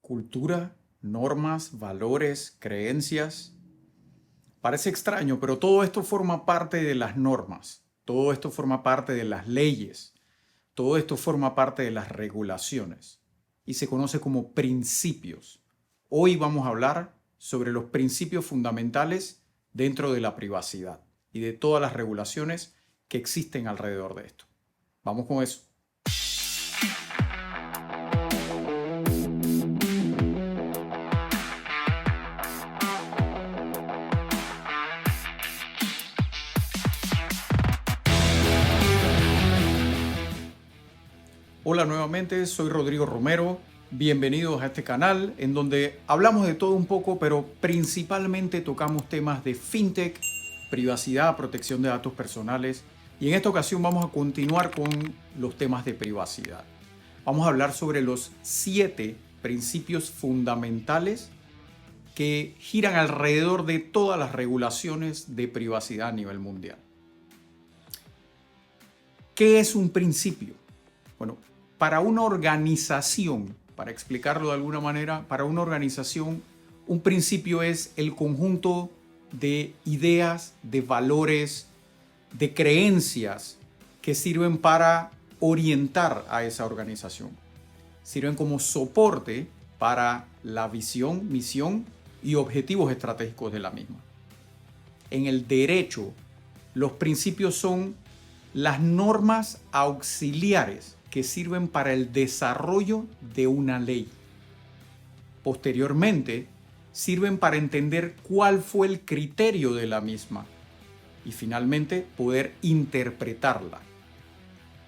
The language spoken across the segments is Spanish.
cultura, normas, valores, creencias. Parece extraño, pero todo esto forma parte de las normas, todo esto forma parte de las leyes, todo esto forma parte de las regulaciones y se conoce como principios. Hoy vamos a hablar sobre los principios fundamentales dentro de la privacidad y de todas las regulaciones que existen alrededor de esto. Vamos con eso. Hola nuevamente, soy Rodrigo Romero. Bienvenidos a este canal en donde hablamos de todo un poco, pero principalmente tocamos temas de fintech, privacidad, protección de datos personales. Y en esta ocasión vamos a continuar con los temas de privacidad. Vamos a hablar sobre los 7 principios fundamentales que giran alrededor de todas las regulaciones de privacidad a nivel mundial. ¿Qué es un principio? Bueno, para una organización, para explicarlo de alguna manera, para una organización, un principio es el conjunto de ideas, de valores, de creencias que sirven para orientar a esa organización. Sirven como soporte para la visión, misión y objetivos estratégicos de la misma. En el derecho, los principios son las normas auxiliares que sirven para el desarrollo de una ley. Posteriormente, sirven para entender cuál fue el criterio de la misma y finalmente poder interpretarla.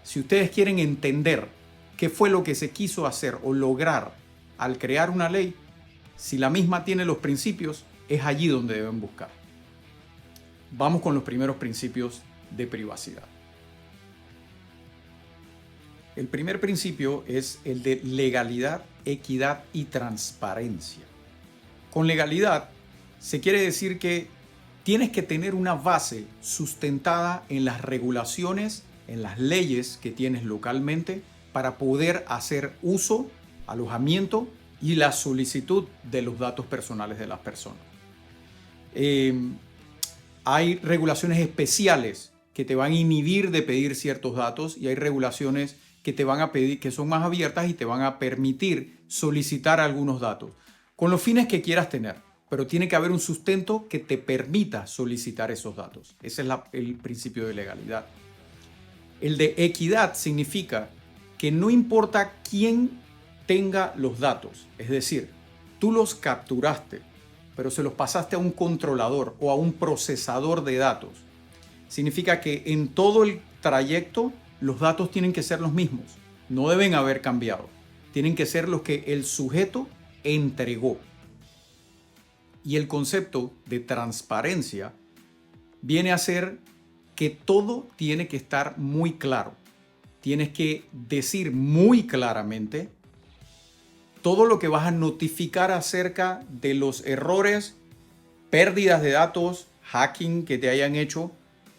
Si ustedes quieren entender qué fue lo que se quiso hacer o lograr al crear una ley, si la misma tiene los principios, es allí donde deben buscar. Vamos con los primeros principios de privacidad. El primer principio es el de legalidad, equidad y transparencia. Con legalidad se quiere decir que tienes que tener una base sustentada en las regulaciones, en las leyes que tienes localmente para poder hacer uso, alojamiento y la solicitud de los datos personales de las personas. Hay regulaciones especiales que te van a inhibir de pedir ciertos datos y hay regulaciones que te van a pedir, que son más abiertas y te van a permitir solicitar algunos datos con los fines que quieras tener, pero tiene que haber un sustento que te permita solicitar esos datos. Ese es el principio de legalidad. El de equidad significa que no importa quién tenga los datos, es decir, tú los capturaste, pero se los pasaste a un controlador o a un procesador de datos. Significa que en todo el trayecto los datos tienen que ser los mismos, no deben haber cambiado, tienen que ser los que el sujeto entregó. Y el concepto de transparencia viene a ser que todo tiene que estar muy claro. Tienes que decir muy claramente todo lo que vas a notificar acerca de los errores, pérdidas de datos, hacking que te hayan hecho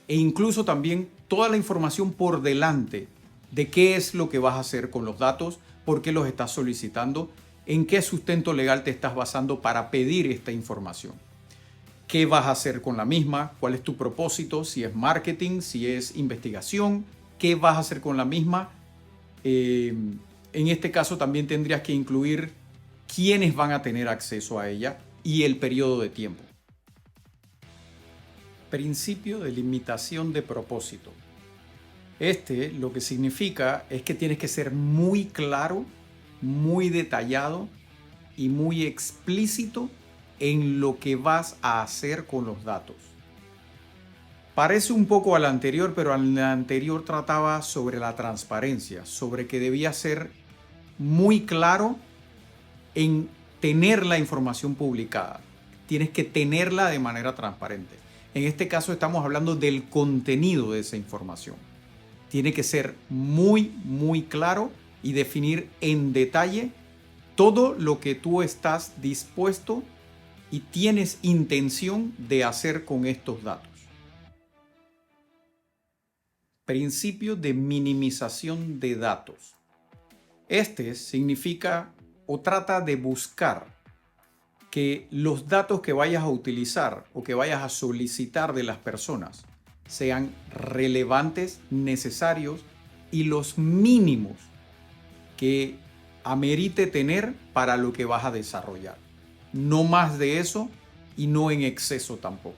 e incluso también toda la información por delante de qué es lo que vas a hacer con los datos, por qué los estás solicitando, en qué sustento legal te estás basando para pedir esta información. ¿Qué vas a hacer con la misma? ¿Cuál es tu propósito? Si es marketing, si es investigación, ¿qué vas a hacer con la misma? En este caso también tendrías que incluir quiénes van a tener acceso a ella y el periodo de tiempo. Principio de limitación de propósito. Lo que significa es que tienes que ser muy claro, muy detallado y muy explícito en lo que vas a hacer con los datos. Parece un poco al anterior, pero al anterior trataba sobre la transparencia, sobre que debía ser muy claro en tener la información publicada. Tienes que tenerla de manera transparente. En este caso estamos hablando del contenido de esa información. Tiene que ser muy, muy claro y definir en detalle todo lo que tú estás dispuesto y tienes intención de hacer con estos datos. Principio de minimización de datos. Significa o trata de buscar que los datos que vayas a utilizar o que vayas a solicitar de las personas sean relevantes, necesarios y los mínimos que amerite tener para lo que vas a desarrollar. No más de eso y no en exceso tampoco.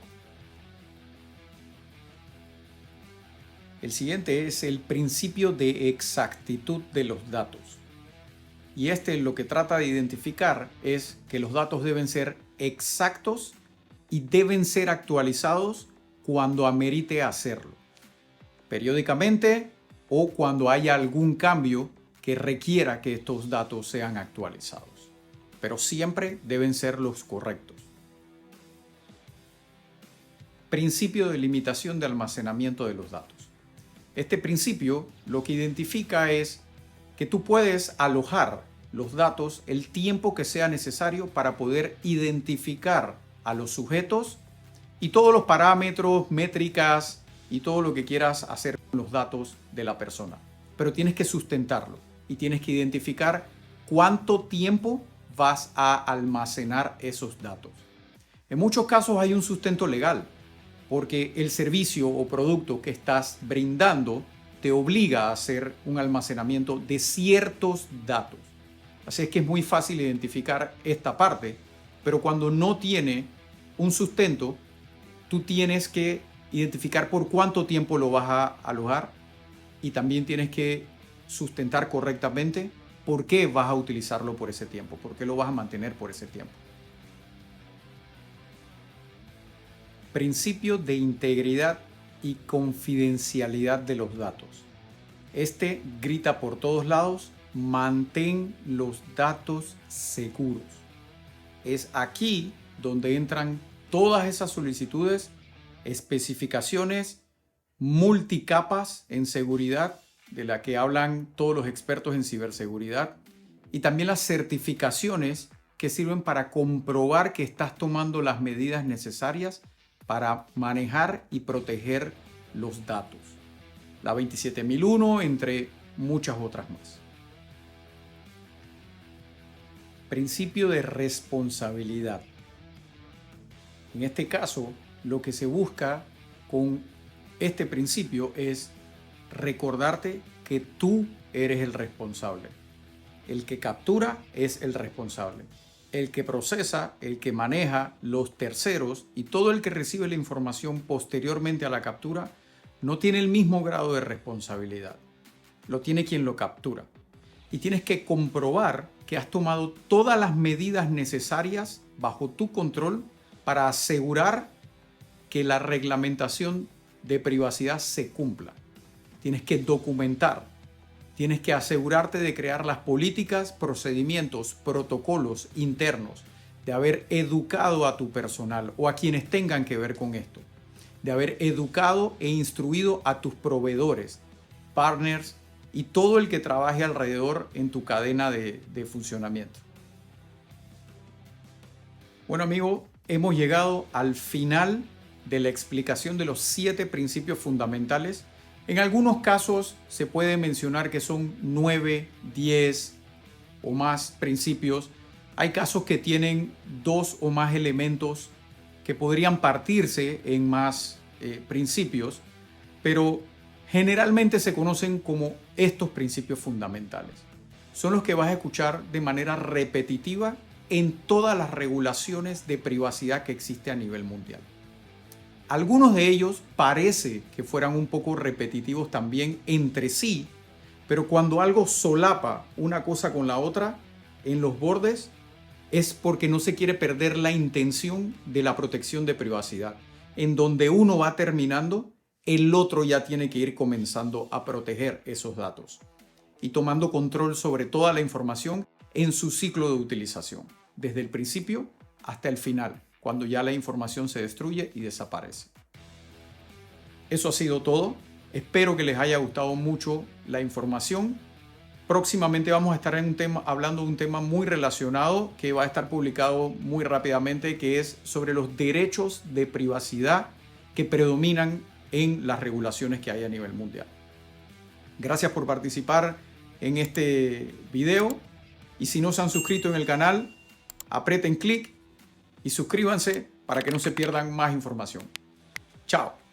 El siguiente es el principio de exactitud de los datos. Y lo que trata de identificar es que los datos deben ser exactos y deben ser actualizados cuando amerite hacerlo, periódicamente o cuando haya algún cambio que requiera que estos datos sean actualizados. Pero siempre deben ser los correctos. Principio de limitación de almacenamiento de los datos. Este principio lo que identifica es que tú puedes alojar los datos el tiempo que sea necesario para poder identificar a los sujetos y todos los parámetros, métricas y todo lo que quieras hacer con los datos de la persona. Pero tienes que sustentarlo y tienes que identificar cuánto tiempo vas a almacenar esos datos. En muchos casos hay un sustento legal, porque el servicio o producto que estás brindando te obliga a hacer un almacenamiento de ciertos datos. Así es que es muy fácil identificar esta parte, pero cuando no tiene un sustento, tú tienes que identificar por cuánto tiempo lo vas a alojar y también tienes que sustentar correctamente por qué vas a utilizarlo por ese tiempo, por qué lo vas a mantener por ese tiempo. Principio de integridad y confidencialidad de los datos. Este grita por todos lados: mantén los datos seguros. Es aquí donde entran todas esas solicitudes, especificaciones multicapas en seguridad, de la que hablan todos los expertos en ciberseguridad, y también las certificaciones que sirven para comprobar que estás tomando las medidas necesarias para manejar y proteger los datos. La 27001, entre muchas otras más. Principio de responsabilidad. En este caso, lo que se busca con este principio es recordarte que tú eres el responsable. El que captura es el responsable. El que procesa, el que maneja, los terceros y todo el que recibe la información posteriormente a la captura no tiene el mismo grado de responsabilidad. Lo tiene quien lo captura. Y tienes que comprobar que has tomado todas las medidas necesarias bajo tu control para asegurar que la reglamentación de privacidad se cumpla. Tienes que documentar. Tienes que asegurarte de crear las políticas, procedimientos, protocolos internos, de haber educado a tu personal o a quienes tengan que ver con esto, de haber educado e instruido a tus proveedores, partners y todo el que trabaje alrededor en tu cadena de funcionamiento. Bueno, amigo, hemos llegado al final de la explicación de los 7 principios fundamentales. En algunos casos se puede mencionar que son 9, 10 o más principios. Hay casos que tienen 2 o más elementos que podrían partirse en más principios, pero generalmente se conocen como estos principios fundamentales. Son los que vas a escuchar de manera repetitiva en todas las regulaciones de privacidad que existe a nivel mundial. Algunos de ellos parece que fueran un poco repetitivos también entre sí, pero cuando algo solapa una cosa con la otra en los bordes es porque no se quiere perder la intención de la protección de privacidad. En donde uno va terminando, el otro ya tiene que ir comenzando a proteger esos datos y tomando control sobre toda la información en su ciclo de utilización, desde el principio hasta el final, cuando ya la información se destruye y desaparece. Eso ha sido todo. Espero que les haya gustado mucho la información. Próximamente vamos a estar hablando de un tema muy relacionado que va a estar publicado muy rápidamente, que es sobre los derechos de privacidad que predominan en las regulaciones que hay a nivel mundial. Gracias por participar en este video Y si no se han suscrito en el canal, aprieten clic y suscríbanse para que no se pierdan más información. Chao.